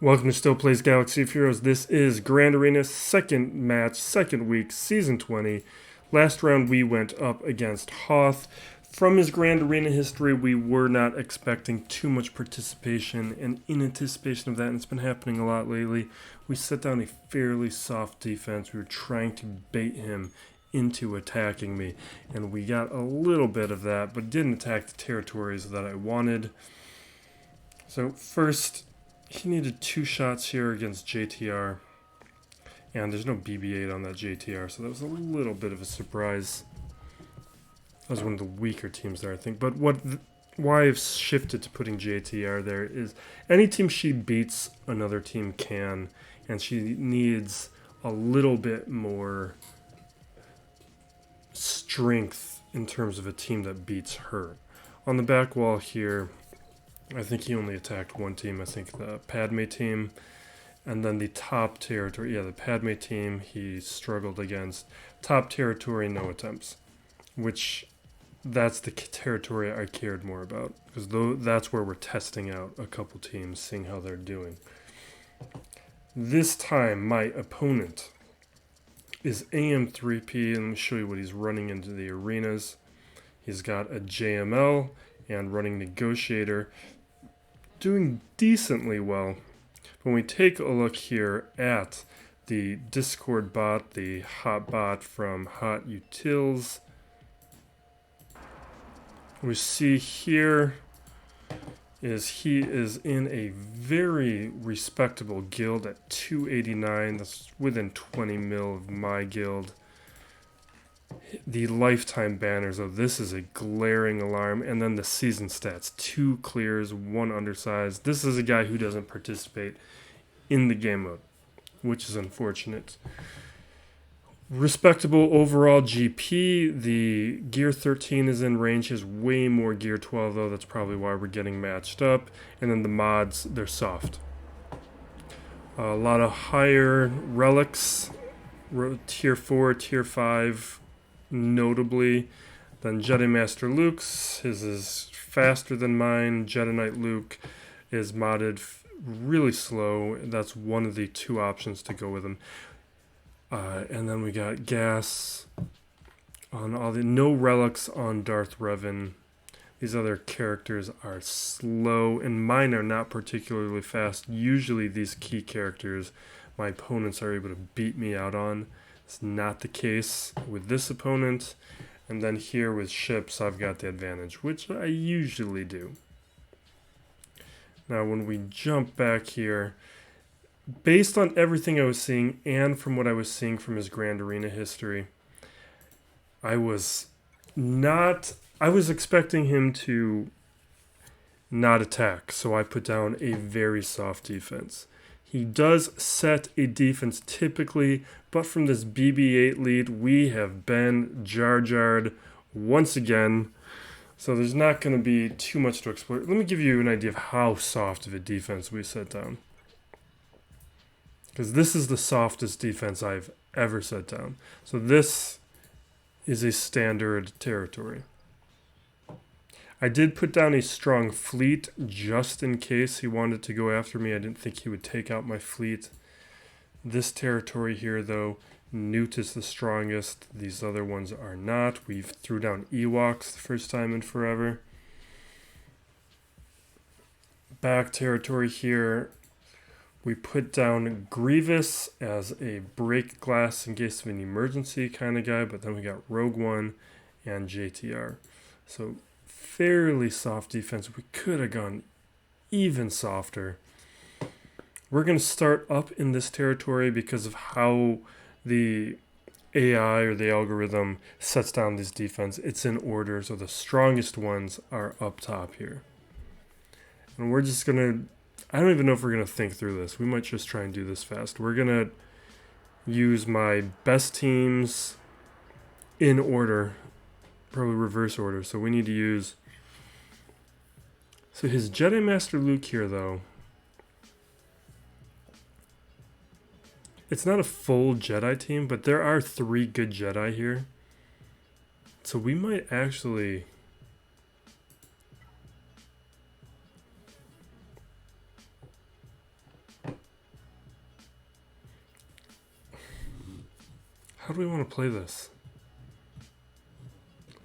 Welcome to Still Plays Galaxy of Heroes. This is Grand Arena's second match, second week, Season 20. Last round we went up against Hoth. From his Grand Arena history, we were not expecting too much participation, and in anticipation of that, and it's been happening a lot lately, we set down a fairly soft defense. We were trying to bait him into attacking me, and we got a little bit of that, but didn't attack the territories that I wanted. So first, he needed 2 shots here against JTR, and there's no BB8 on that JTR, so that was a little bit of a surprise. That was one of the weaker teams there, I think. But why I've shifted to putting JTR there is any team she beats, another team can, and she needs a little bit more strength in terms of a team that beats her. On the back wall here, I think he only attacked one team, I think the Padme team. And then the top territory, the Padme team he struggled against. Top territory, no attempts. Which, that's the territory I cared more about. Because that's where we're testing out a couple teams, seeing how they're doing. This time, my opponent is AM3P, and let me show you what he's running into the arenas. He's got a JML and running Negotiator. Doing decently well. When we take a look here at the Discord bot, the hot bot from Hot Utils, we see here is he is in a very respectable guild at 289. That's within 20 mil of my guild. The lifetime banners, though, this is a glaring alarm. And then the season stats, 2 clears, 1 undersized. This is a guy who doesn't participate in the game mode, which is unfortunate. Respectable overall GP. The gear 13 is in range. He has way more gear 12, though. That's probably why we're getting matched up. And then the mods, they're soft. A lot of higher relics, tier 4, tier 5, notably. Then Jedi Master Luke's, his is faster than mine. Jedi Knight Luke is modded really slow. That's one of the 2 options to go with him. And then we got gas on all the no relics on Darth Revan. These other characters are slow, and mine are not particularly fast. Usually these key characters my opponents are able to beat me out on. It's not the case with this opponent. And then here with ships, I've got the advantage, which I usually do. Now, when we jump back here, based on everything I was seeing and from what I was seeing from his Grand Arena history, I was expecting him to not attack, so I put down a very soft defense. He does set a defense typically, but from this BB8 lead, we have been jar-jarred once again. So there's not going to be too much to explore. Let me give you an idea of how soft of a defense we set down. Because this is the softest defense I've ever set down. So this is a standard territory. I did put down a strong fleet just in case he wanted to go after me. I didn't think he would take out my fleet. This territory here, though, Newt is the strongest. These other ones are not. We threw down Ewoks the first time in forever. Back territory here, we put down Grievous as a break glass in case of an emergency kind of guy, but then we got Rogue One and JTR. So fairly soft defense. We could have gone even softer. We're going to start up in this territory because of how the AI or the algorithm sets down this defense. It's in order, so the strongest ones are up top here. And we're just going to, I don't even know if we're going to think through this. We might just try and do this fast. We're going to use my best teams in order, probably reverse order. So we need to use, so his Jedi Master Luke here, though, it's not a full Jedi team, but there are 3 good Jedi here. So we might actually How do we want to play this?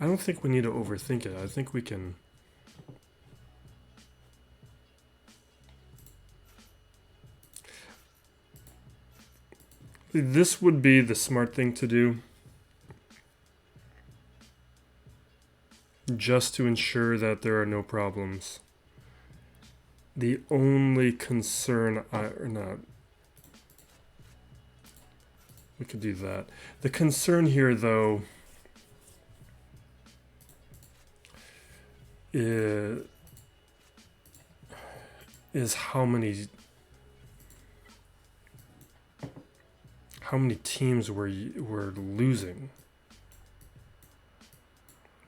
I don't think we need to overthink it. I think we can... This would be the smart thing to do. Just to ensure that there are no problems. The only concern we could do that. The concern here, though, is how many teams we're losing.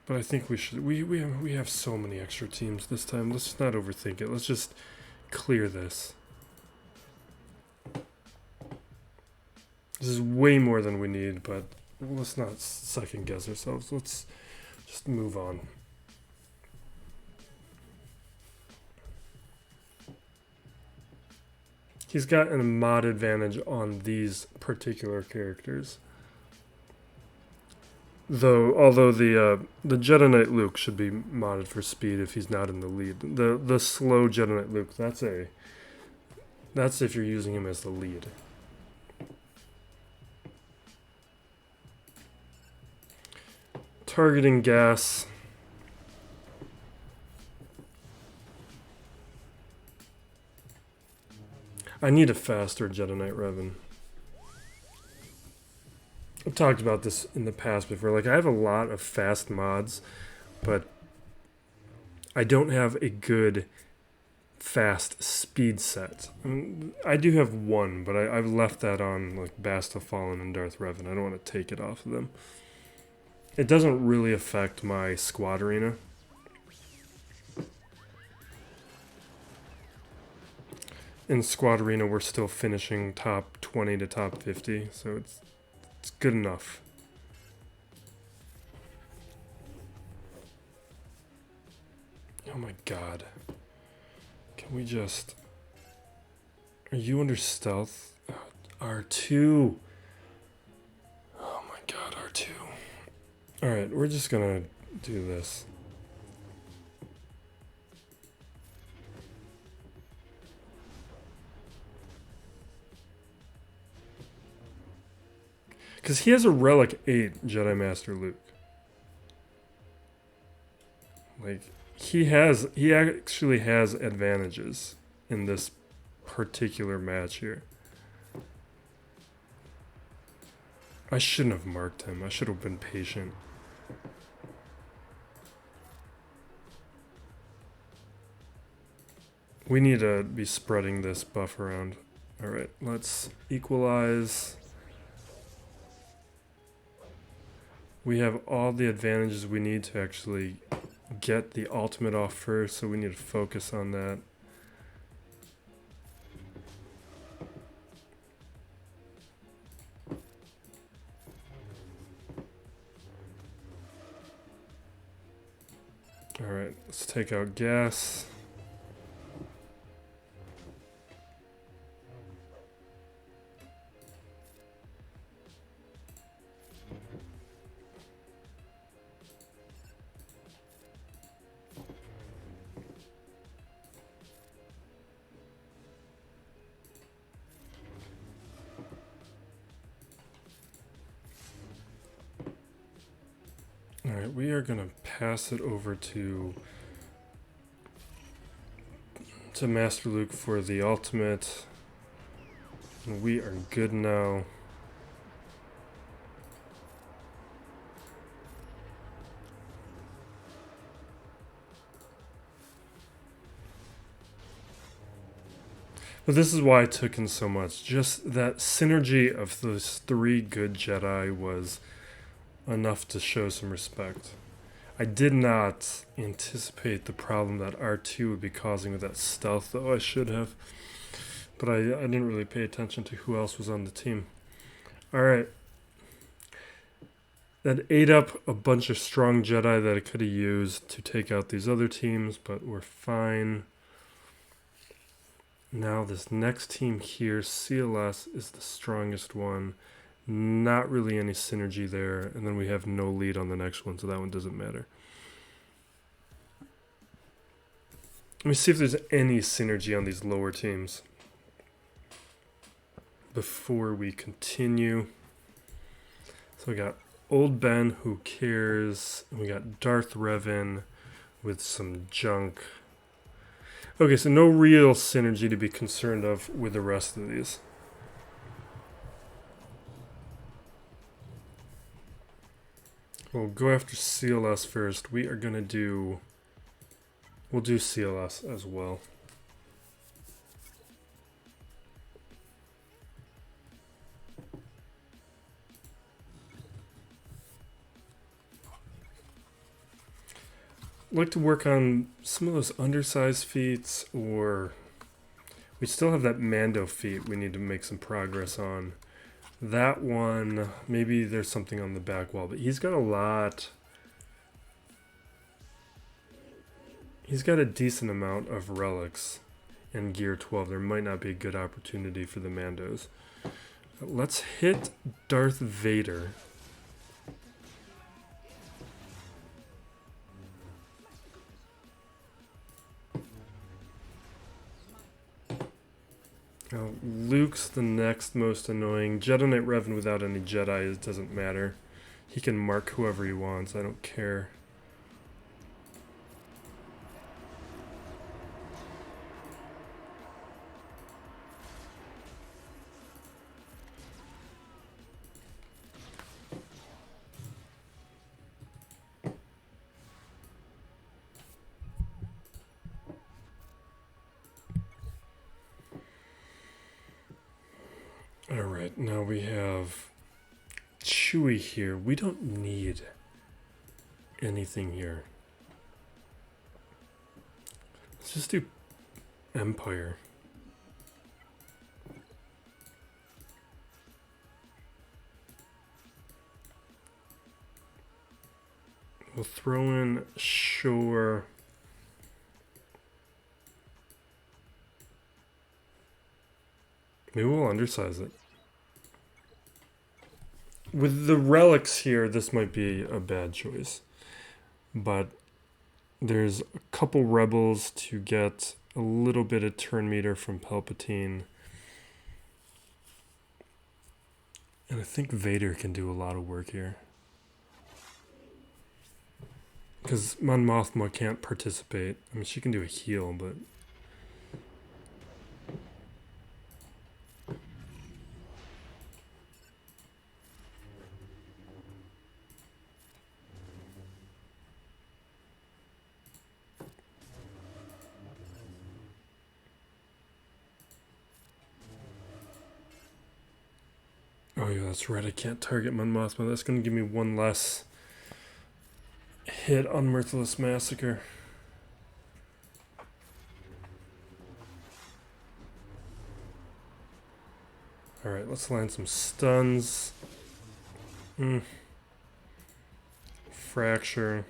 But I think we should. We have so many extra teams this time. Let's not overthink it. Let's just clear this. This is way more than we need, but let's not second guess ourselves. Let's just move on. He's got a mod advantage on these particular characters. Although the Jedi Knight Luke should be modded for speed if he's not in the lead. The slow Jedi Knight Luke, that's if you're using him as the lead. Targeting gas. I need a faster Jedi Knight Revan. I've talked about this in the past before. Like, I have a lot of fast mods, but I don't have a good fast speed set. I do have one, but I've left that on like Basta Fallen and Darth Revan. I don't want to take it off of them. It doesn't really affect my squad arena. In squad arena, we're still finishing top 20 to top 50, so it's good enough. Oh my god. Can we just... Are you under stealth? R2. Oh my god, R2. Alright, we're just gonna do this. Because he has a Relic 8 Jedi Master Luke. Like, he actually has advantages in this particular match here. I shouldn't have marked him. I should have been patient. We need to be spreading this buff around. Alright, let's equalize. We have all the advantages we need to actually get the ultimate off first, so we need to focus on that. Alright, let's take out gas. Alright, we are going to pass it over to Master Luke for the ultimate. We are good now. But this is why it took in so much. Just that synergy of those three good Jedi was enough to show some respect. I did not anticipate the problem that R2 would be causing with that stealth, though I should have. But I didn't really pay attention to who else was on the team. Alright. That ate up a bunch of strong Jedi that I could have used to take out these other teams, but we're fine. Now this next team here, CLS, is the strongest one. Not really any synergy there. And then we have no lead on the next one, so that one doesn't matter. Let me see if there's any synergy on these lower teams before we continue. So we got Old Ben, who cares? We got Darth Revan with some junk. Okay, so no real synergy to be concerned of with the rest of these. We'll go after CLS first. We are going to do... We'll do CLS as well. I'd like to work on some of those undersized feats, or we still have that Mando feat we need to make some progress on. That one, maybe there's something on the back wall, but he's got a lot. He's got a decent amount of relics in Gear 12. There might not be a good opportunity for the Mandos. Let's hit Darth Vader. Now, Luke's the next most annoying. Jedi Knight Revan without any Jedi, it doesn't matter. He can mark whoever he wants, I don't care. Alright, now we have Chewie here. We don't need anything here. Let's just do Empire. We'll throw in Shore. Maybe we'll undersize it. With the relics here, this might be a bad choice. But there's a couple rebels to get a little bit of turn meter from Palpatine. And I think Vader can do a lot of work here. Because Mon Mothma can't participate. I mean, she can do a heal, but... Oh yeah, that's right, I can't target Mon Mothma. That's going to give me one less hit on Merciless Massacre. Alright, let's land some stuns. Fracture.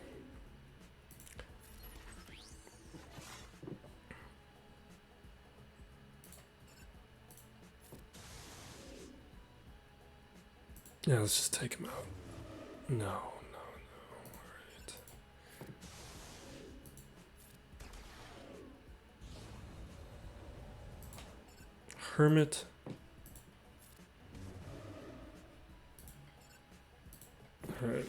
Yeah, let's just take him out. No. Alright. Hermit. Alright.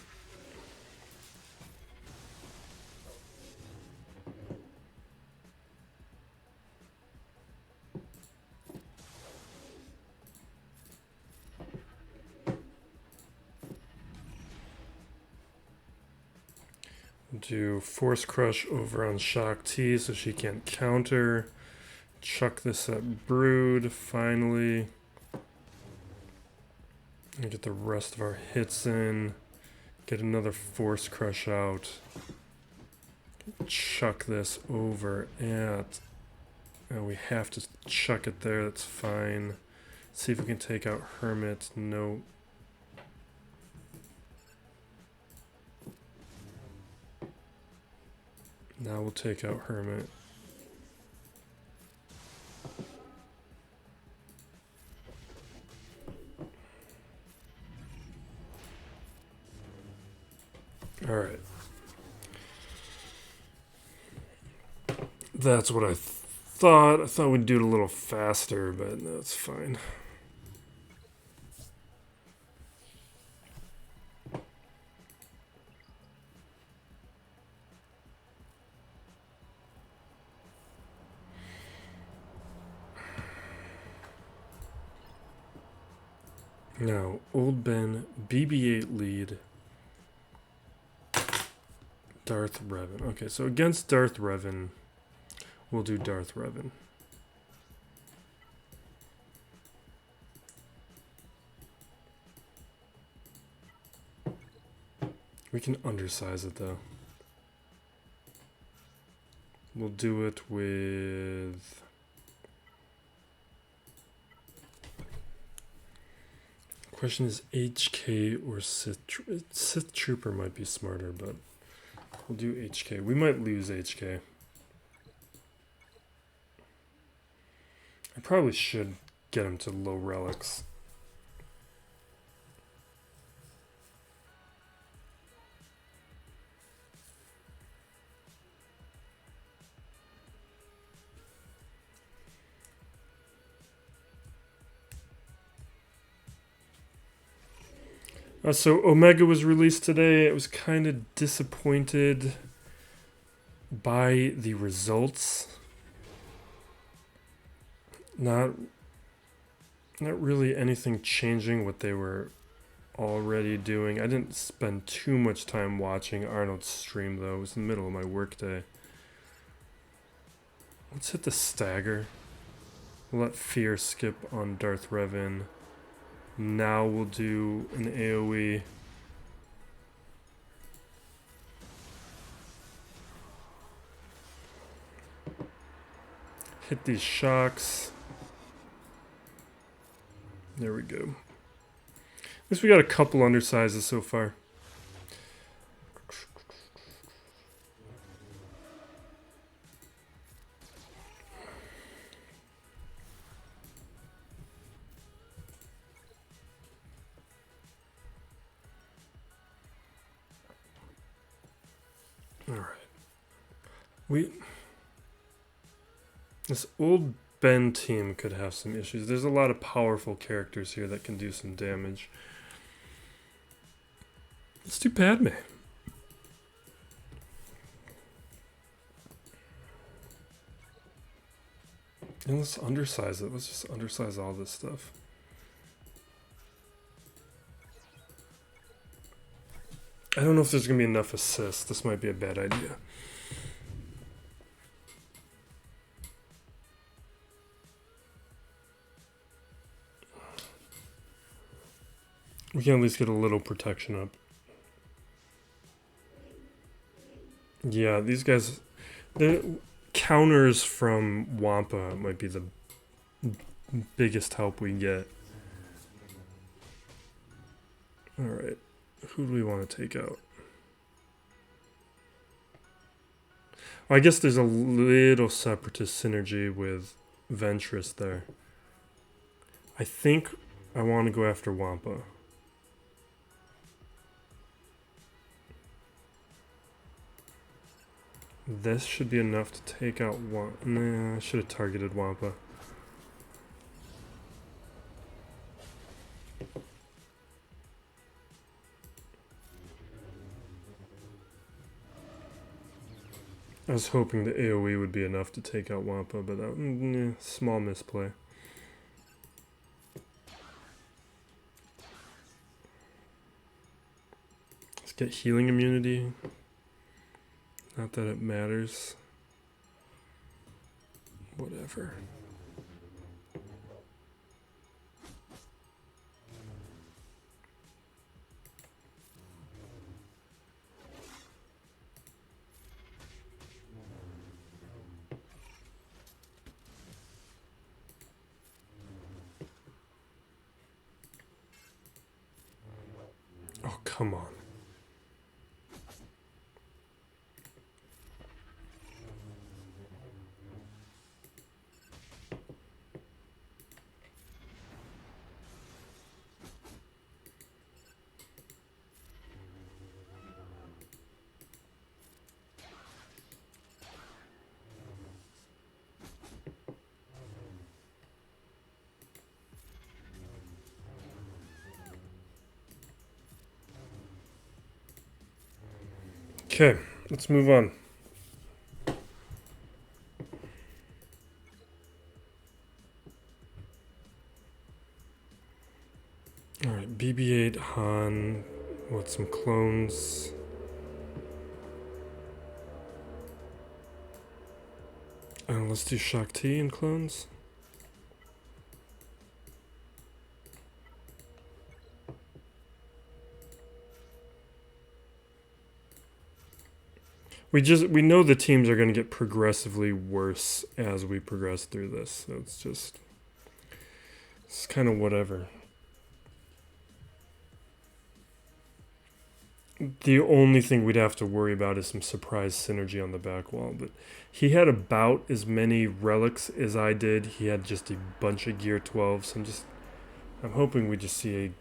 Do Force Crush over on Shaak T so she can't counter. Chuck this at Brood, finally. And get the rest of our hits in. Get another Force Crush out. Chuck this over at... Oh, we have to chuck it there, that's fine. See if we can take out Hermit. No. Now we'll take out Hermit. Alright. That's what I thought. I thought we'd do it a little faster, but that's fine. Now, Old Ben, BB8 lead, Darth Revan. Okay, so against Darth Revan, we'll do Darth Revan. We can undersize it though. We'll do it with... Question is HK or Sith. Sith Trooper might be smarter, but we'll do HK. We might lose HK. I probably should get him to low relics. So Omega was released today. I was kind of disappointed by the results. Not really anything changing what they were already doing. I didn't spend too much time watching Arnold's stream though. It was in the middle of my workday. Let's hit the stagger. We'll let Fear skip on Darth Revan. Now we'll do an AoE. Hit these Shaaks. There we go. At least we got a couple undersizes so far. This Old Ben team could have some issues. There's a lot of powerful characters here that can do some damage. Let's do Padme. And let's undersize it. Let's just undersize all this stuff. I don't know if there's going to be enough assists. This might be a bad idea. We can at least get a little protection up. Yeah, these guys, the counters from Wampa might be the biggest help we get. Alright, who do we want to take out? Well, I guess there's a little separatist synergy with Ventress there. I think I want to go after Wampa. This should be enough to take out Wampa. Nah, I should have targeted Wampa. I was hoping the AoE would be enough to take out Wampa, but that small misplay. Let's get healing immunity. Not that it matters. Whatever. Oh, come on. Okay, let's move on. Alright, BB8 Han. What, some clones? Let's do Shaak T and clones. We know the teams are going to get progressively worse as we progress through this. So it's kind of whatever. The only thing we'd have to worry about is some surprise synergy on the back wall. But he had about as many relics as I did. He had just a bunch of Gear 12s. So I'm hoping we just see a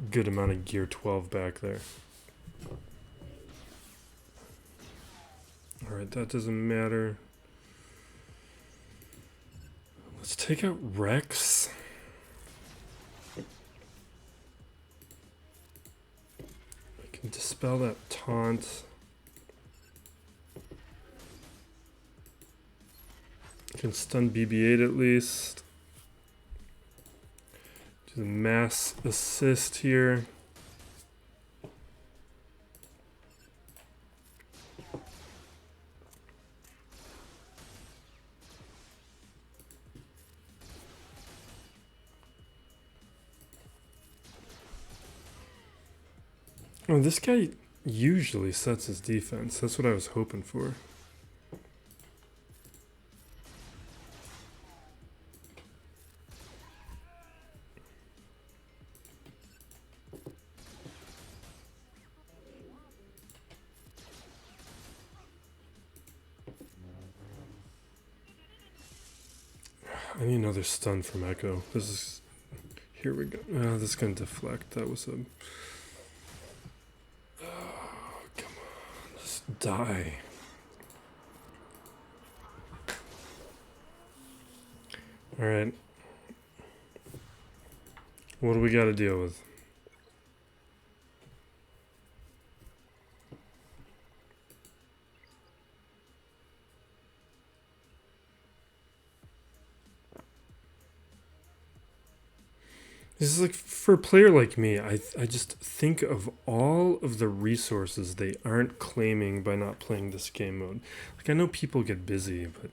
good amount of Gear 12 back there. Alright, that doesn't matter. Let's take out Rex. I can dispel that taunt. I can stun BB8 at least. Do the mass assist here. Oh, this guy usually sets his defense. That's what I was hoping for. I need another stun from Echo. This is... Here we go. This is going to deflect. That was a... Die. Alright. What do we got to deal with? This is like, for a player like me, I just think of all of the resources they aren't claiming by not playing this game mode. Like, I know people get busy, but...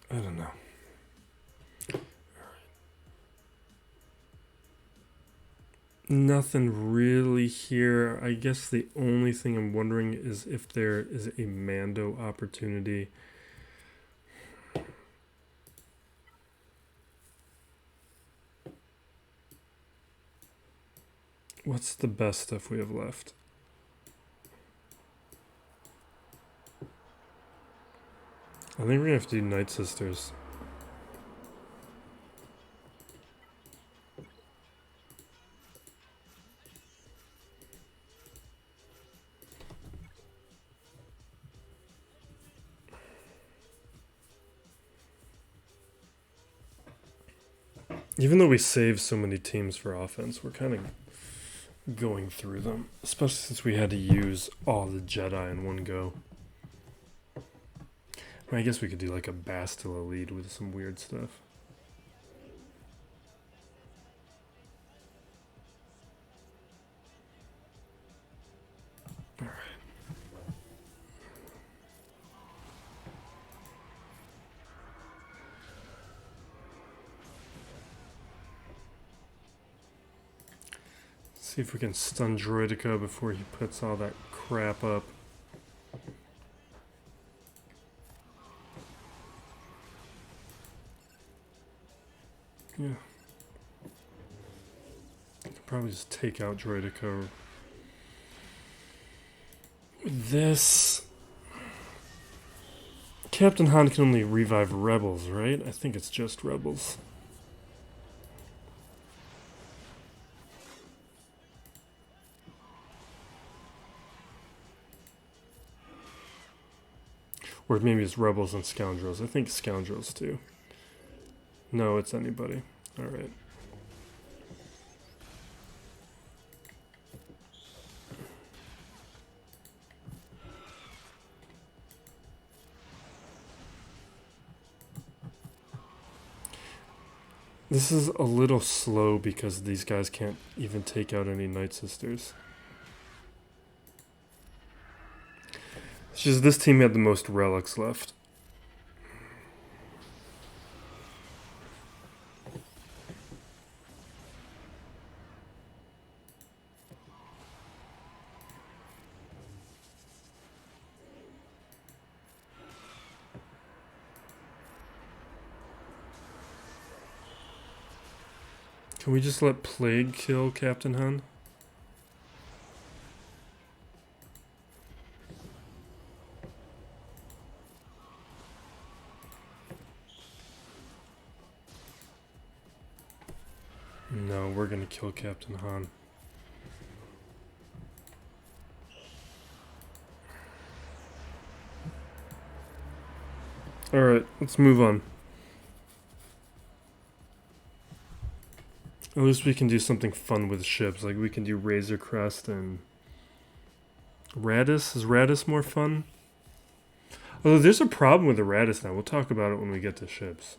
I don't know. All right. Nothing really here. I guess the only thing I'm wondering is if there is a Mando opportunity. What's the best stuff we have left? I think we're gonna have to do Night Sisters. Even though we save so many teams for offense, we're kind of going through them, especially since we had to use all the Jedi in one go. I guess we could do like a Bastila lead with some weird stuff. All right. See if we can stun Droidica before he puts all that crap up. Yeah. I could probably just take out Droidica with this. Captain Han can only revive rebels, right? I think it's just rebels. Or maybe it's rebels and scoundrels. I think scoundrels too. No, it's anybody. Alright. This is a little slow because these guys can't even take out any Night Sisters. It's just this team had the most relics left. Can we just let Plague kill Captain Han? No, we're gonna kill Captain Han. Alright, let's move on. At least we can do something fun with ships. Like we can do Razor Crest and Raddus. Is Raddus more fun? Although there's a problem with the Raddus now. We'll talk about it when we get to ships.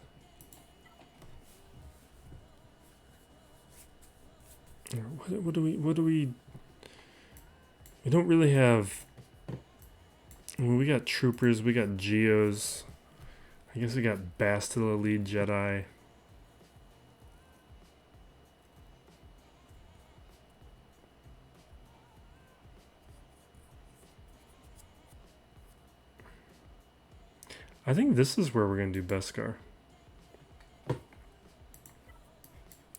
What do we... We don't really have... I mean, we got troopers, we got geos. I guess we got Bastila Lead Jedi. I think this is where we're going to do Beskar.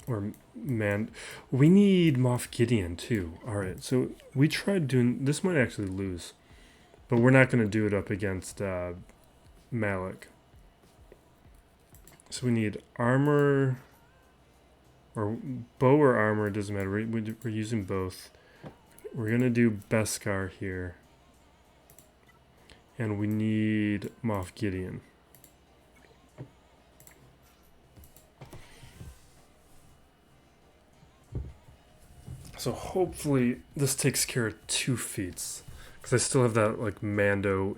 Or man, we need Moff Gideon too. Alright, so we tried doing, this might actually lose. But we're not going to do it up against Malak. So we need armor, or bow or armor, it doesn't matter. We're using both. We're going to do Beskar here. And we need Moff Gideon. So hopefully this takes care of 2 feats. Because I still have that like Mando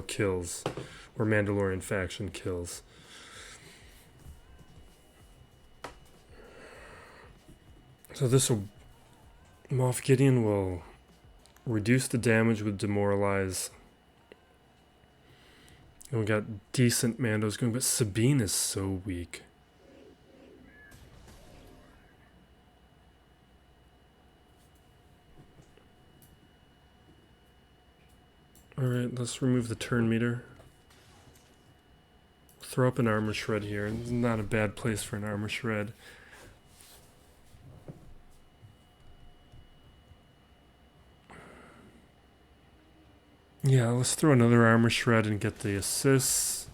kills. Or Mandalorian faction kills. So this will... Moff Gideon will... reduce the damage with Demoralize. And we got decent Mandos going, but Sabine is so weak. Alright, let's remove the turn meter. Throw up an armor shred here. It's not a bad place for an armor shred. Yeah, let's throw another armor shred and get the assists.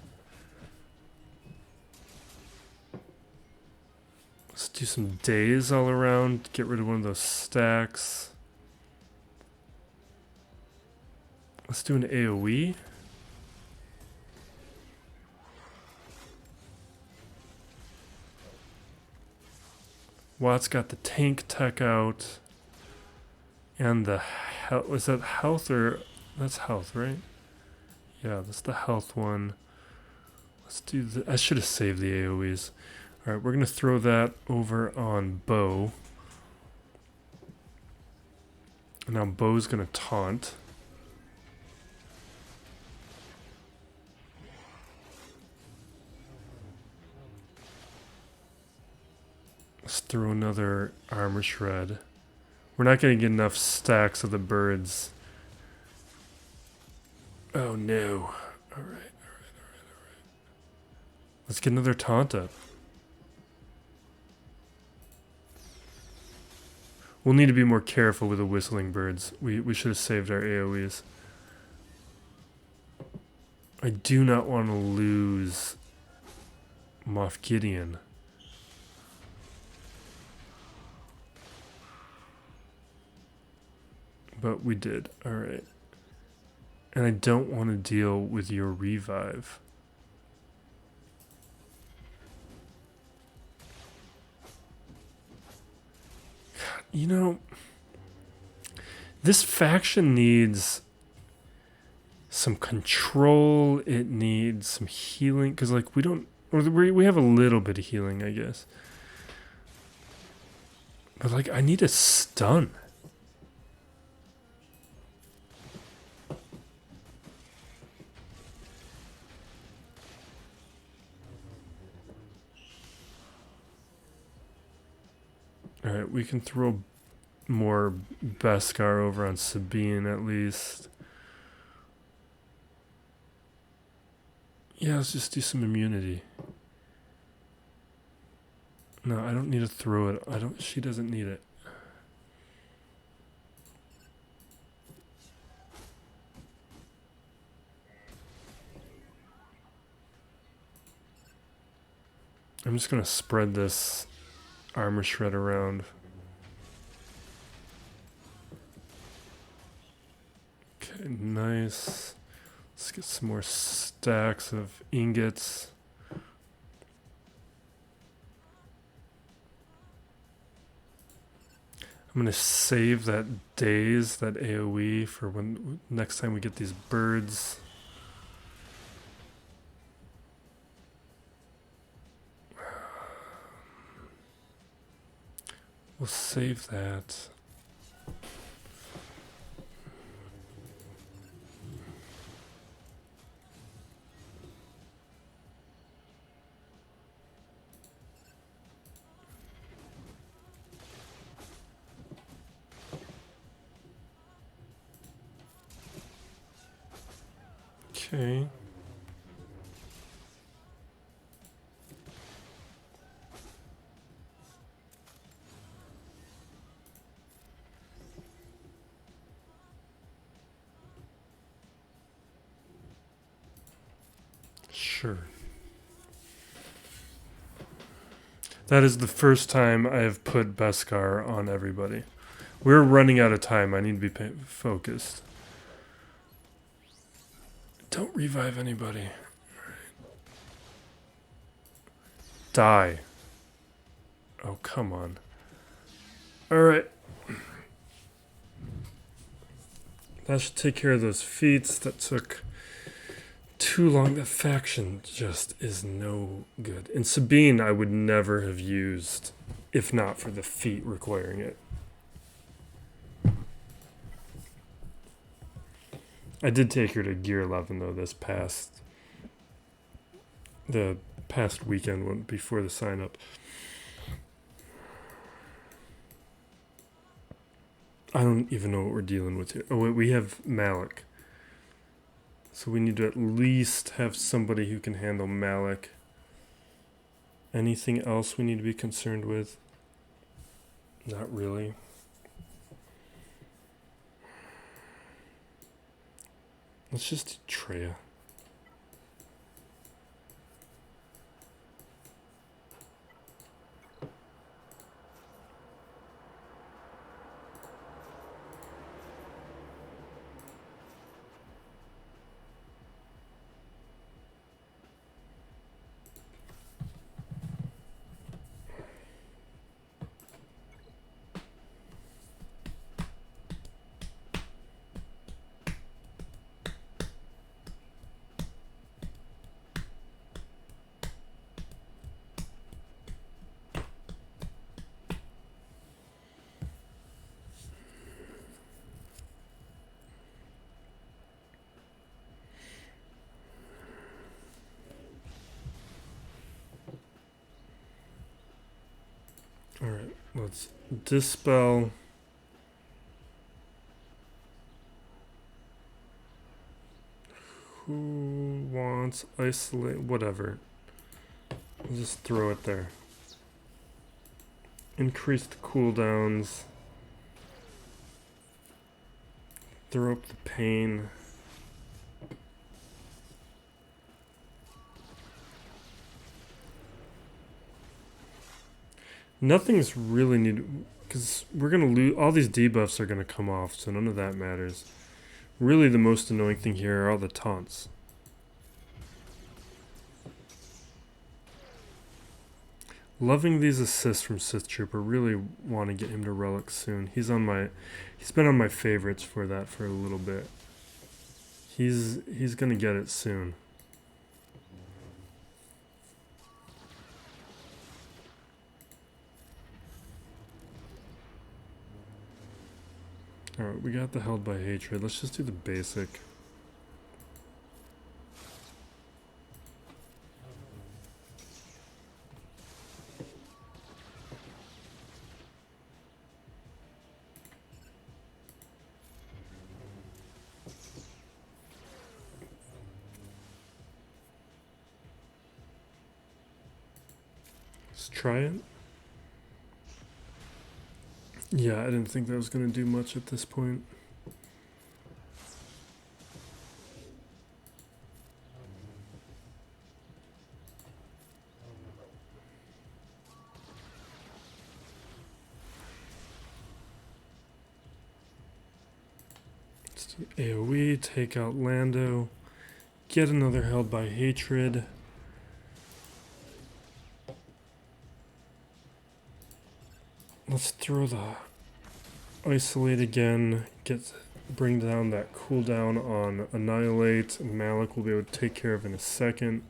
Let's do some days all around. Get rid of one of those stacks. Let's do an AoE. Watt's got the tank tech out. And the health. Was that health or... That's health, right? Yeah, that's the health one. Let's do the... I should have saved the AoEs. Alright, we're going to throw that over on Bo. Now Bo's going to taunt. Let's throw another armor shred. We're not going to get enough stacks of the birds. Oh no. Alright. Let's get another taunt up. We'll need to be more careful with the whistling birds. We should have saved our AoEs. I do not want to lose Moff Gideon. But we did. Alright. And I don't want to deal with your revive. You know, this faction needs some control. It needs some healing. Because, like, we don't... We have a little bit of healing, I guess. But, like, I need a stun. Alright, we can throw more Beskar over on Sabine at least. Yeah, let's just do some immunity. No, I don't need to throw it. She doesn't need it. I'm just gonna spread this armor shred around. Okay, nice. Let's get some more stacks of ingots. I'm gonna save that daze, that AoE, for when next time we get these birds. We'll save that. Okay. Sure. That is the first time I have put Beskar on everybody. We're running out of time. I need to be focused. Don't revive anybody. Die. Oh, come on. Alright. That should take care of those feats. That took too long. That faction just is no good. And Sabine I would never have used if not for the feat requiring it. I did take her to Gear 11 though the past weekend one before the sign up. I don't even know what we're dealing with here. Oh wait, we have Malak. So we need to at least have somebody who can handle Malak. Anything else we need to be concerned with? Not really. Let's just do Traya. Alright, let's dispel. Who wants isolate? Whatever. I'll just throw it there. Increase the cooldowns. Throw up the pain. Nothing's really needed because we're gonna lose. All these debuffs are gonna come off, so none of that matters. Really, the most annoying thing here are all the taunts. Loving these assists from Sith Trooper. Really want to get him to Relic soon. He's been on my favorites for that for a little bit. He's gonna get it soon. Alright, we got the held by hatred. Let's just do the basic. Let's try it. Yeah, I didn't think that was going to do much at this point. Let's do AoE, take out Lando, get another held by hatred. Let's throw the isolate again, bring down that cooldown on annihilate. Malak will be able to take care of in a second.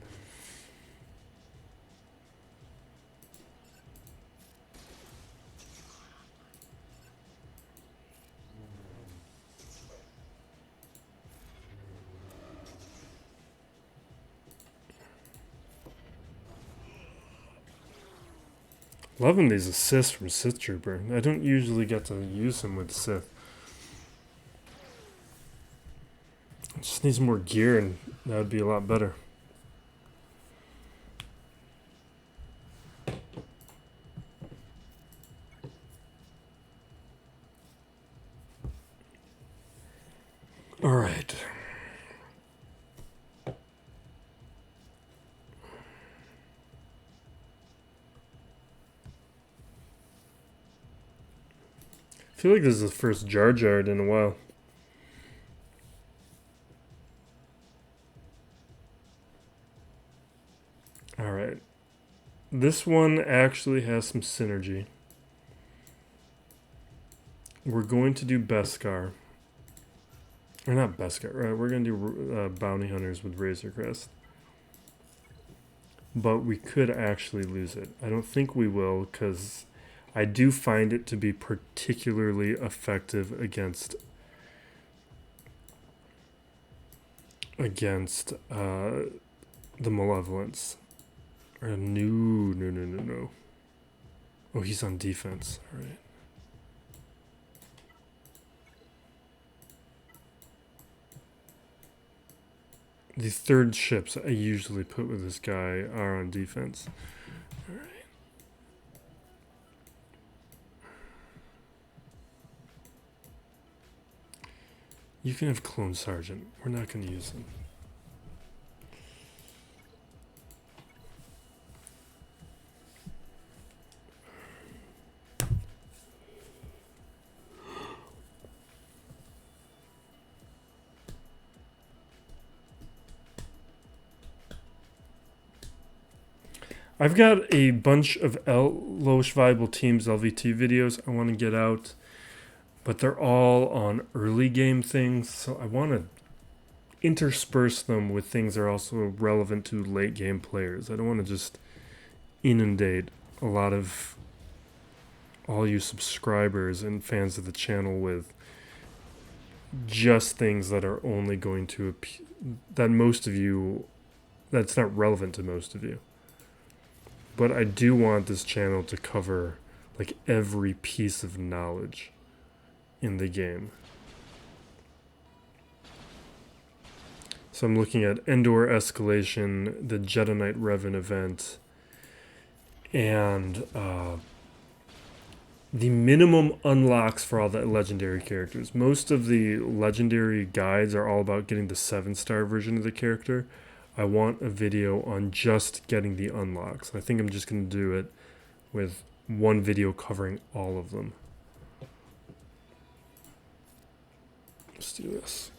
Loving these assists from Sith Trooper. I don't usually get to use him with Sith. Just needs more gear and that would be a lot better. All right. I feel like this is the first Jar Jar in a while. Alright. This one actually has some synergy. We're going to do Beskar. Or not Beskar, right? We're going to do Bounty Hunters with Razor Crest. But we could actually lose it. I don't think we will, because I do find it to be particularly effective against the Malevolence. Or no. Oh, he's on defense. All right. The third ships I usually put with this guy are on defense. All right. You can have Clone Sergeant. We're not going to use him. I've got a bunch of lowest viable teams LVT videos I want to get out, but they're all on early game things, so I want to intersperse them with things that are also relevant to late game players. I don't want to just inundate a lot of all you subscribers and fans of the channel with just things that are only going to that's not relevant to most of you. But I do want this channel to cover like every piece of knowledge in the game. So I'm looking at Endor Escalation, the Jedi Knight Revan event, and the minimum unlocks for all the legendary characters. Most of the legendary guides are all about getting the 7-star version of the character. I want a video on just getting the unlocks. I think I'm just going to do it with one video covering all of them. Let's do this.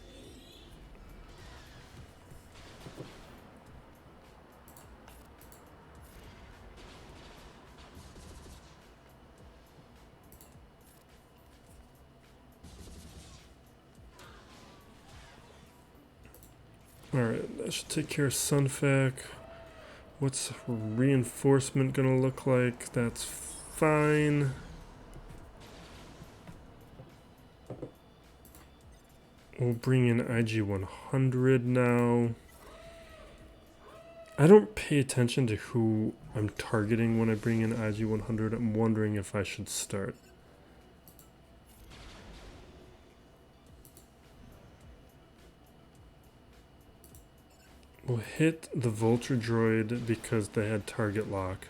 Alright, that should take care of Sunfac. What's reinforcement gonna look like? That's fine. We'll bring in IG-100 now. I don't pay attention to who I'm targeting when I bring in IG-100. I'm wondering if I should start. We'll hit the Vulture Droid because they had target lock.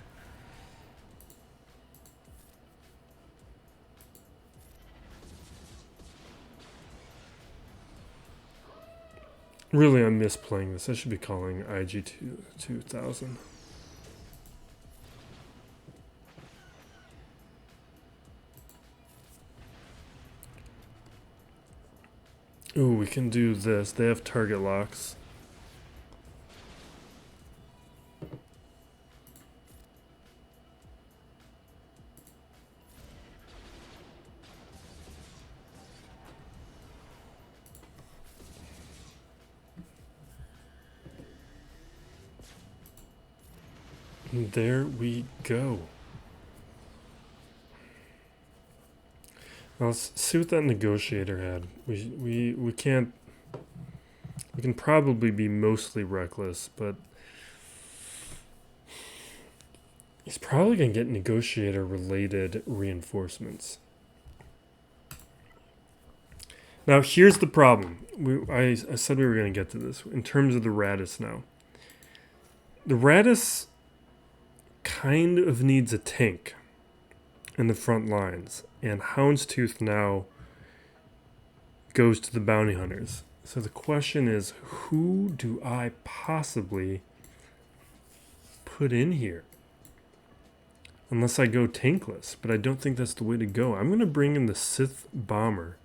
Really, I'm misplaying this. I should be calling IG-2000. Ooh, we can do this. They have target locks. And there we go. Now let's see what that negotiator had. We can't. We can probably be mostly reckless, but he's probably gonna get negotiator related reinforcements. Now here's the problem. I said we were gonna get to this in terms of the Raddus now. The Raddus kind of needs a tank in the front lines, and Houndstooth now goes to the bounty hunters. So the question is, who do I possibly put in here? Unless I go tankless, but I don't think that's the way to go. I'm going to bring in the Sith Bomber.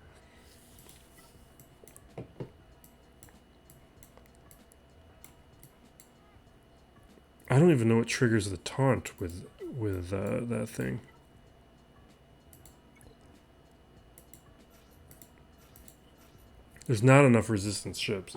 I don't even know what triggers the taunt with that thing. There's not enough resistance ships.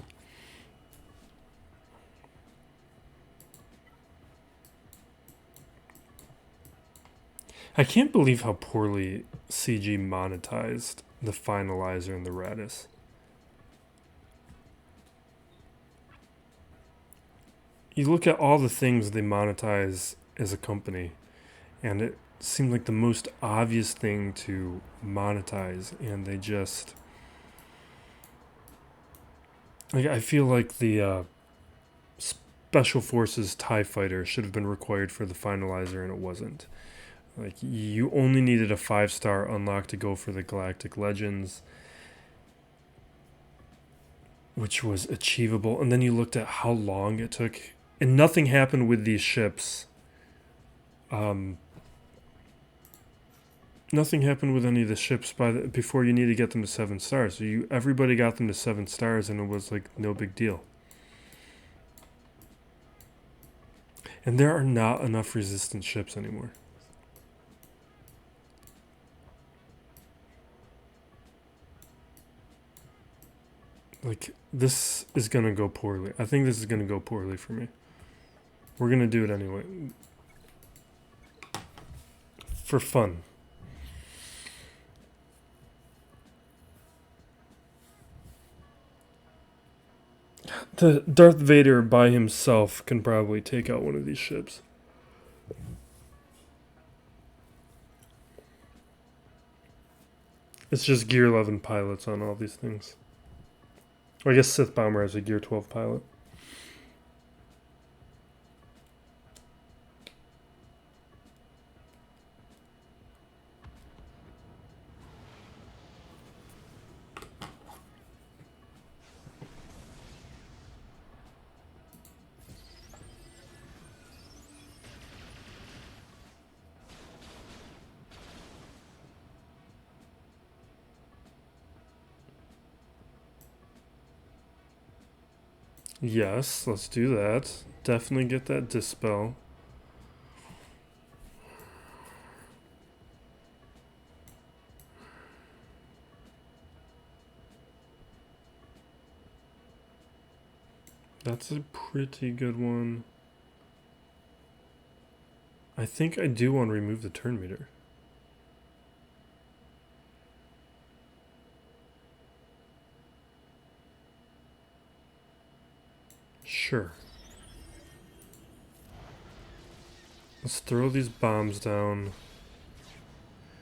I can't believe how poorly CG monetized the Finalizer and the Raddus. You look at all the things they monetize as a company, and it seemed like the most obvious thing to monetize, and they just... I feel like the Special Forces TIE Fighter should have been required for the Finalizer, and it wasn't. Like, you only needed a 5-star unlock to go for the Galactic Legends, which was achievable. And then you looked at how long it took, and nothing happened with these ships. Nothing happened with any of the ships before you need to get them to 7 stars. So everybody got them to 7 stars, and it was like no big deal. And there are not enough resistance ships anymore. Like, this is going to go poorly. I think this is going to go poorly for me. We're going to do it anyway. For fun. The Darth Vader by himself can probably take out one of these ships. It's just Gear 11 pilots on all these things. Or I guess Sith Bomber has a Gear 12 pilot. Yes, let's do that. Definitely get that dispel. That's a pretty good one. I think I do want to remove the turn meter. Sure. Let's throw these bombs down.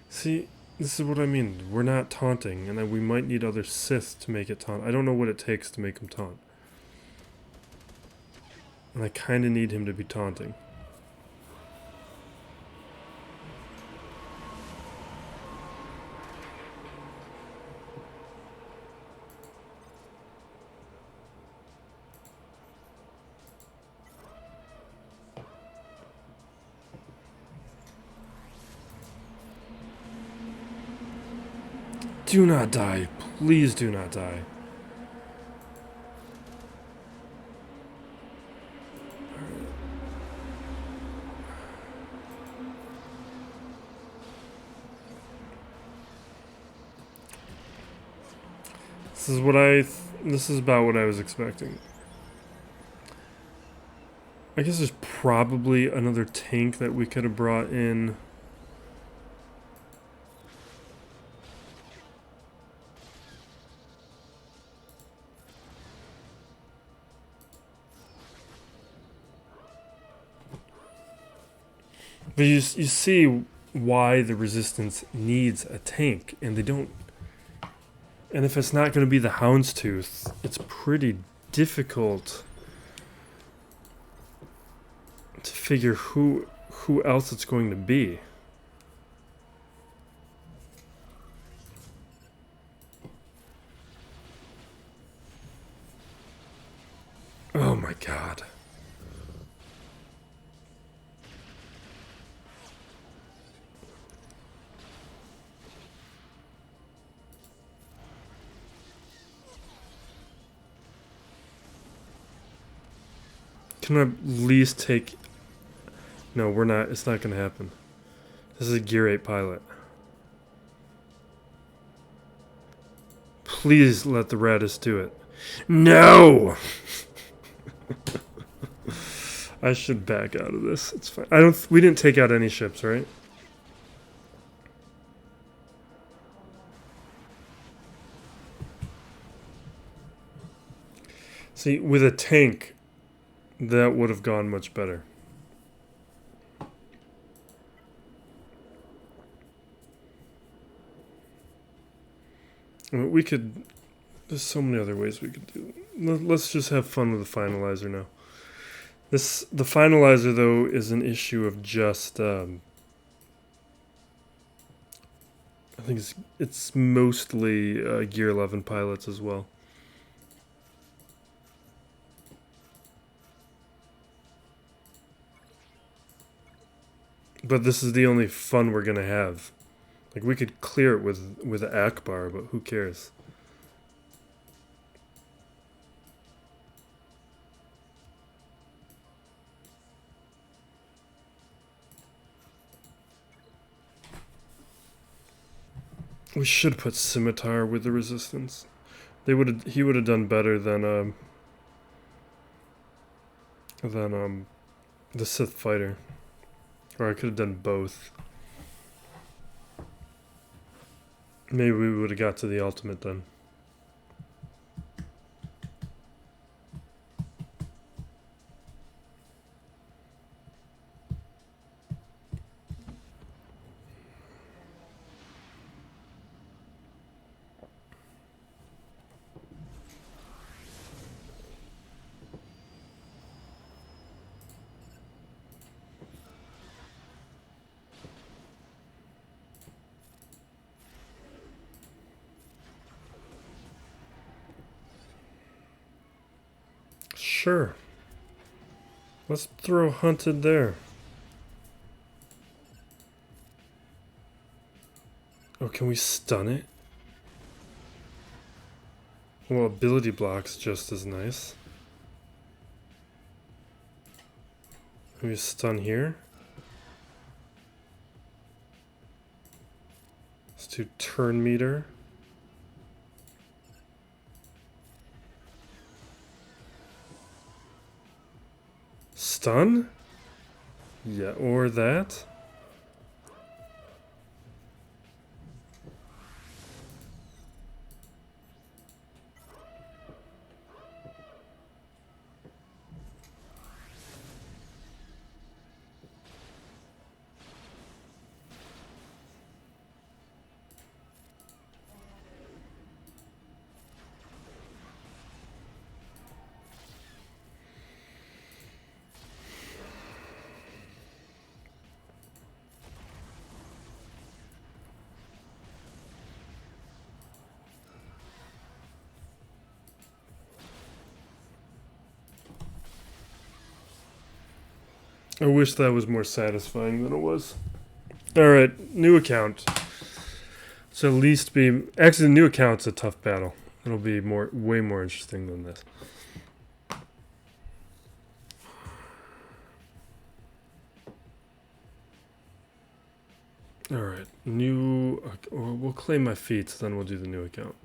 See, this is what I mean. We're not taunting, and we might need other Sith to make it taunt. I don't know what it takes to make him taunt. And I kind of need him to be taunting. Do not die. Please do not die. This is about what I was expecting. I guess there's probably another tank that we could have brought in. But you see why the Resistance needs a tank, and they don't. And if it's not going to be the Houndstooth, it's pretty difficult to figure who else it's going to be. Oh my god. Can I at least take... No, we're not. It's not going to happen. This is a Gear 8 pilot. Please let the Raddus do it. No! I should back out of this. It's fine. We didn't take out any ships, right? See, with a tank, that would have gone much better. I mean, we could... There's so many other ways we could do it. Let's just have fun with the Finalizer now. The Finalizer, though, is an issue of just... I think it's mostly Gear 11 pilots as well. But this is the only fun we're going to have. Like, we could clear it with Akbar, but who cares? We should put Scimitar with the Resistance. He would have done better than the Sith Fighter. Or I could have done both. Maybe we would have got to the ultimate then. Sure. Let's throw Hunted there. Oh, can we stun it? Well, ability block's just as nice. Maybe stun here. Let's do turn meter. Stun? Yeah, or that. I wish that was more satisfying than it was. Alright, new account. So at least be... Actually, the new account's a tough battle. It'll be way more interesting than this. Alright, new... We'll claim my feats, then we'll do the new account.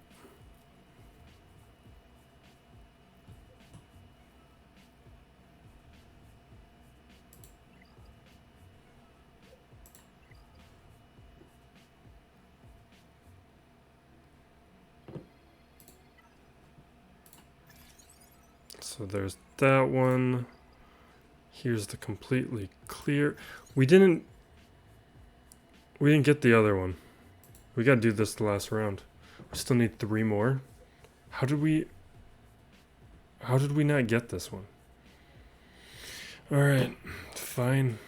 So there's that one. Here's the completely clear. We didn't get the other one. We gotta do this the last round. We still need 3 more. How did we not get this one? Alright, fine.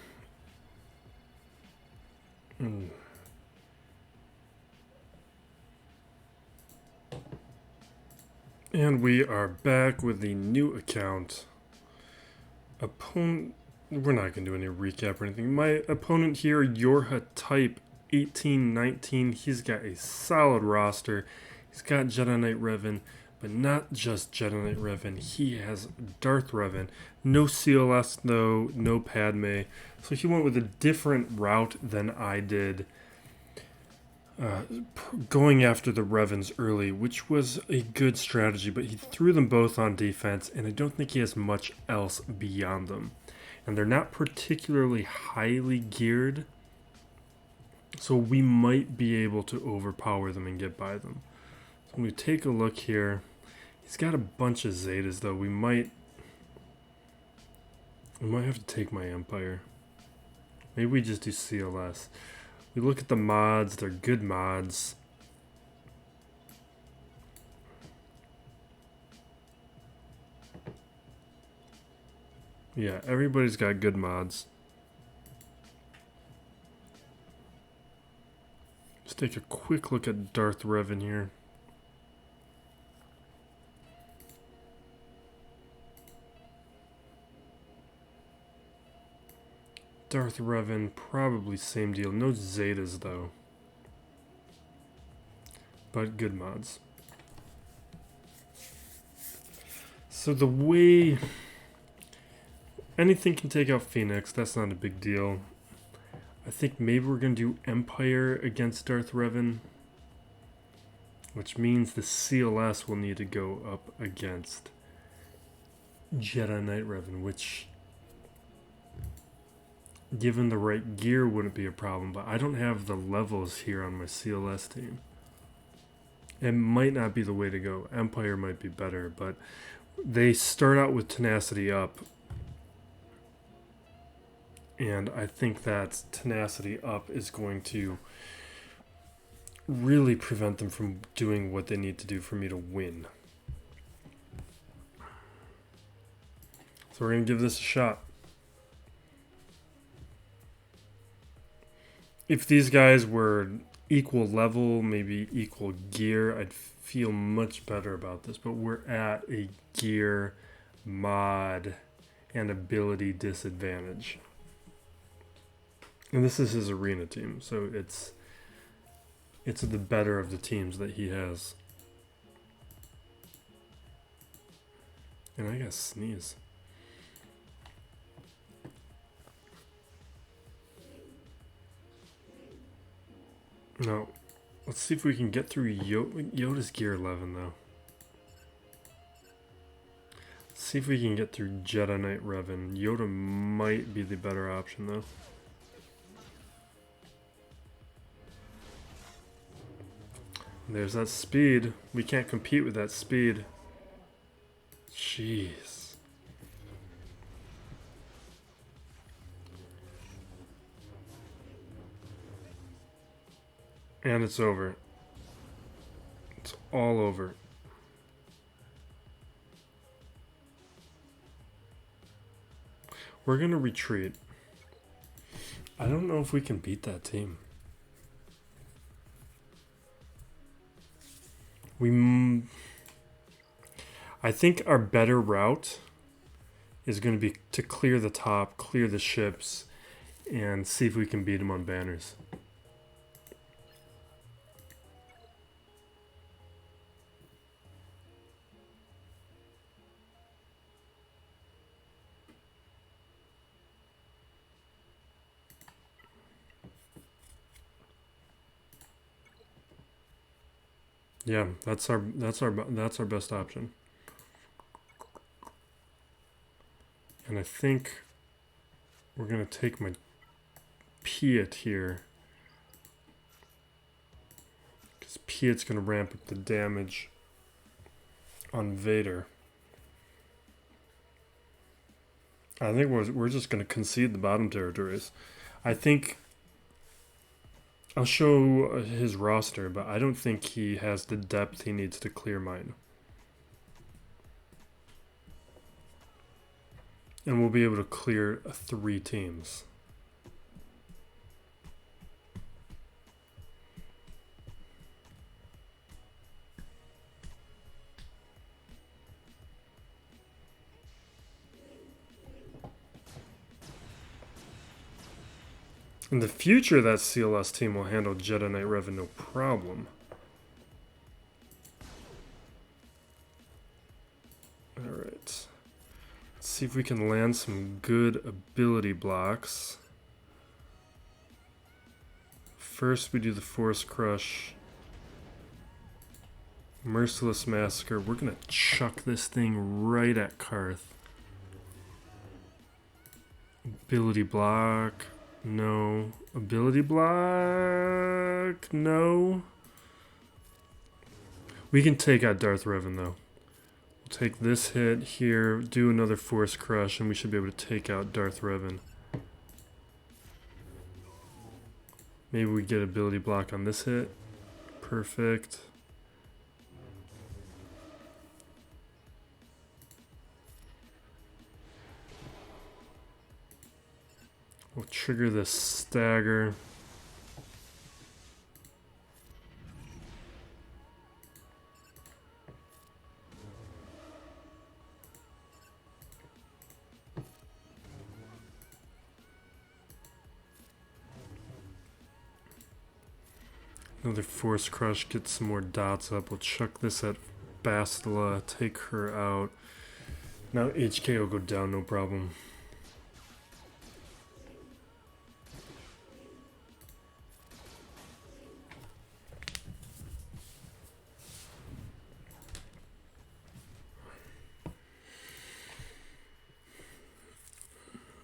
And we are back with the new account. Opponent, we're not going to do any recap or anything. My opponent here, Yorha Type 1819. He's got a solid roster. He's got Jedi Knight Revan, but not just Jedi Knight Revan. He has Darth Revan. No CLS though, no Padme. So he went with a different route than I did. Going after the Revans early, which was a good strategy, but he threw them both on defense, and I don't think he has much else beyond them. And they're not particularly highly geared, so we might be able to overpower them and get by them. So when we take a look here, he's got a bunch of Zetas, though. We might have to take my Empire. Maybe we just do CLS. We look at the mods, they're good mods. Yeah, everybody's got good mods. Let's take a quick look at Darth Revan here. Darth Revan, probably same deal. No Zetas, though. But good mods. So the way... Anything can take out Phoenix. That's not a big deal. I think maybe we're going to do Empire against Darth Revan. Which means the CLS will need to go up against Jedi Knight Revan, which... Given the right gear wouldn't be a problem, but I don't have the levels here on my CLS team. It might not be the way to go. Empire might be better, but they start out with tenacity up. And I think that tenacity up is going to really prevent them from doing what they need to do for me to win. So we're going to give this a shot. If these guys were equal level, maybe equal gear, I'd feel much better about this. But we're at a gear, mod, and ability disadvantage. And this is his arena team, so it's the better of the teams that he has. And I gotta sneeze. No. Let's see if we can get through Yoda's gear 11, though. Let's see if we can get through Jedi Knight Revan. Yoda might be the better option, though. There's that speed. We can't compete with that speed. Jeez. And it's over. It's all over. We're going to retreat. I don't know if we can beat that team. I think our better route is going to be to clear the top, clear the ships, and see if we can beat them on banners. Yeah, that's our best option. And I think we're gonna take my Piet here, because Piet's gonna ramp up the damage on Vader. I think we're just gonna concede the bottom territories. I think I'll show his roster, but I don't think he has the depth he needs to clear mine. And we'll be able to clear 3 teams. In the future, that CLS team will handle Jedi Knight Revan no problem. Alright. Let's see if we can land some good ability blocks. First, we do the Force Crush. Merciless Massacre. We're going to chuck this thing right at Karth. Ability block. No. Ability block. No. We can take out Darth Revan, though. We'll take this hit here, do another Force Crush, and we should be able to take out Darth Revan. Maybe we get ability block on this hit. Perfect. We'll trigger this stagger. Another Force Crush, get some more dots up. We'll chuck this at Bastila, take her out. Now HK will go down, no problem.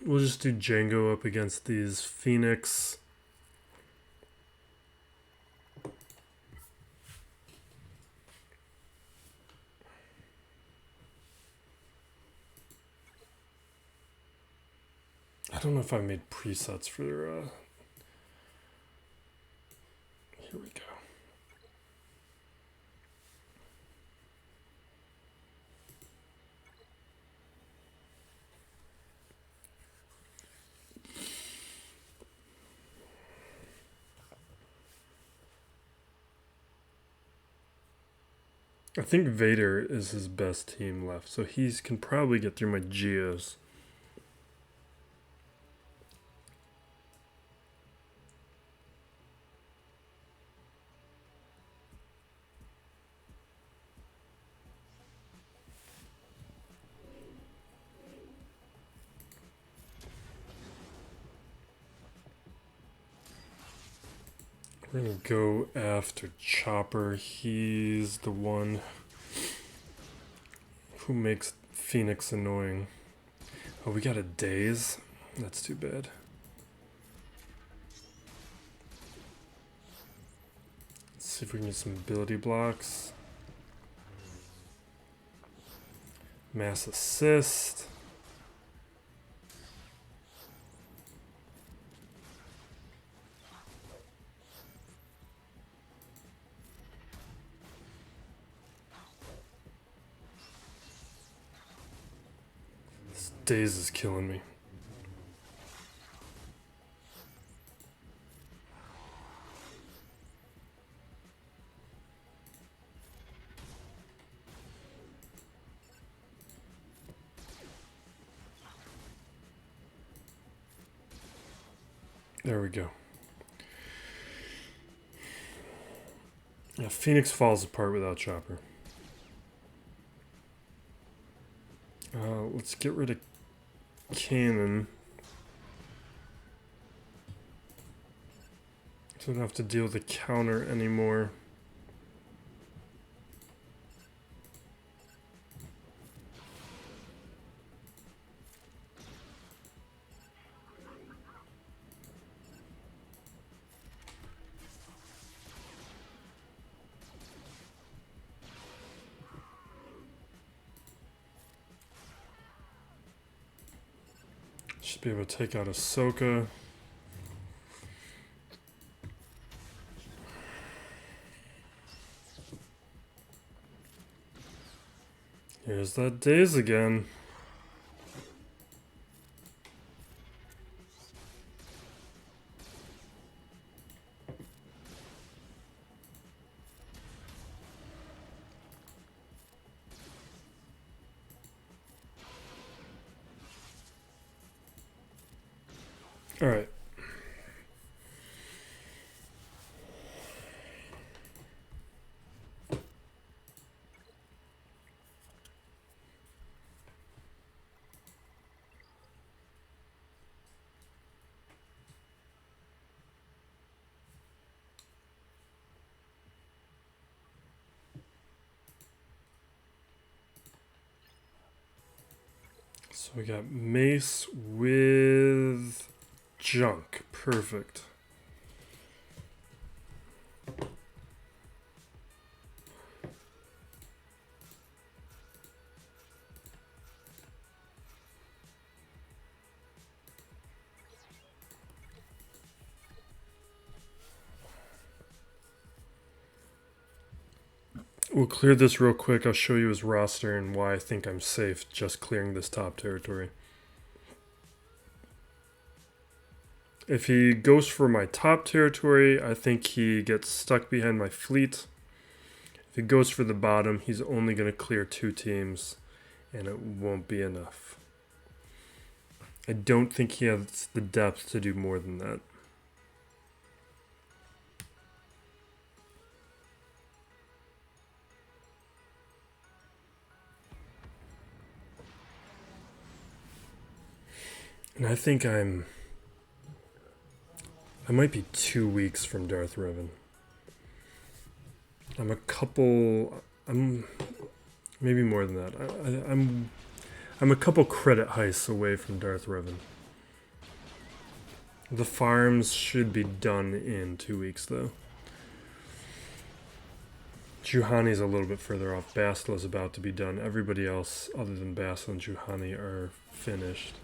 We'll just do Django up against these Phoenix. I don't know if I made presets for here we go. I think Vader is his best team left, so he can probably get through my Geos. We're gonna go after Chopper. He's the one who makes Phoenix annoying. Oh, we got a Daze? That's too bad. Let's see if we can get some ability blocks. Mass Assist. Daze is killing me. There we go. Yeah, Phoenix falls apart without Chopper. Let's get rid of Cannon. So I don't have to deal with the counter anymore. Should be able to take out Ahsoka. Here's that Daze again. All right. So we got Mace with junk. Perfect. We'll clear this real quick. I'll show you his roster and why I think I'm safe just clearing this top territory. If he goes for my top territory, I think he gets stuck behind my fleet. If he goes for the bottom, he's only going to clear 2 teams, and it won't be enough. I don't think he has the depth to do more than that. And I think I might be 2 weeks from Darth Revan. I'm maybe more than that. I'm a couple credit heists away from Darth Revan. The farms should be done in 2 weeks though. Juhani's a little bit further off. Bastla's about to be done. Everybody else other than Bastla and Juhani are finished.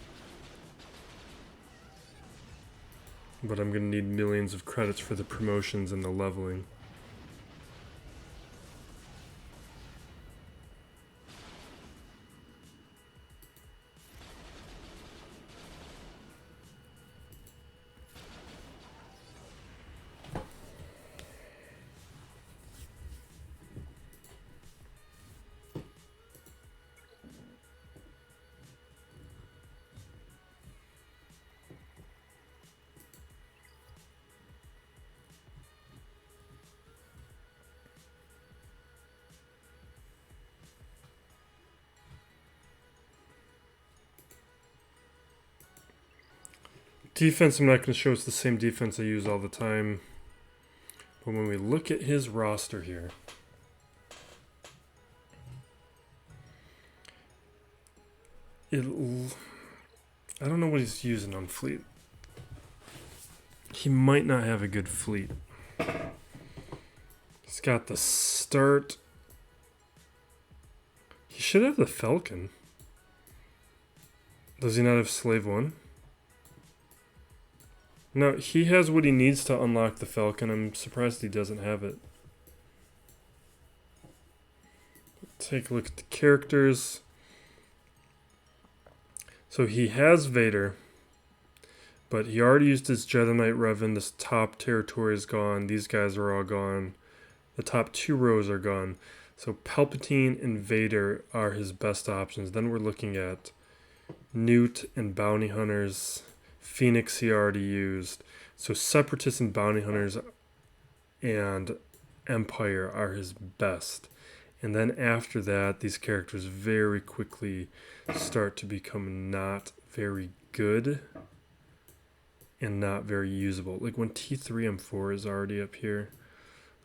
But I'm going to need millions of credits for the promotions and the leveling. Defense, I'm not going to show us the same defense I use all the time. But when we look at his roster here, I don't know what he's using on fleet. He might not have a good fleet. He's got the start. He should have the Falcon. Does he not have Slave 1? No, he has what he needs to unlock the Falcon. I'm surprised he doesn't have it. Take a look at the characters. So he has Vader, but he already used his Jedi Knight Revan. This top territory is gone. These guys are all gone. The top 2 rows are gone. So Palpatine and Vader are his best options. Then we're looking at Newt and Bounty Hunters. Phoenix he already used. So Separatists and Bounty Hunters and Empire are his best. And then after that, these characters very quickly start to become not very good and not very usable. Like when T3M4 is already up here,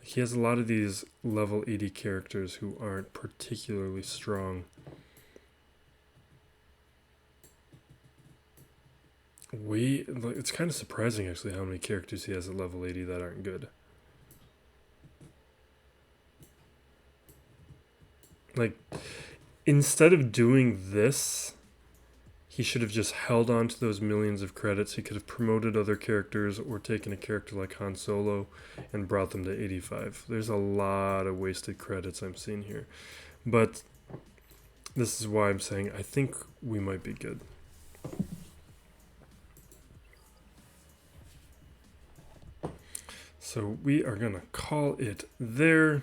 he has a lot of these level 80 characters who aren't particularly strong. It's kind of surprising actually how many characters he has at level 80 that aren't good. Like, instead of doing this, he should have just held on to those millions of credits. He could have promoted other characters or taken a character like Han Solo and brought them to 85. There's a lot of wasted credits I'm seeing here. But this is why I'm saying I think we might be good. So we are going to call it there.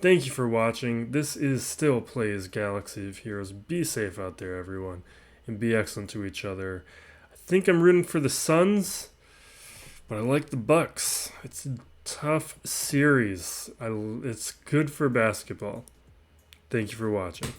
Thank you for watching. This is still Plays Galaxy of Heroes. Be safe out there, everyone, and be excellent to each other. I think I'm rooting for the Suns, but I like the Bucks. It's a tough series. It's good for basketball. Thank you for watching.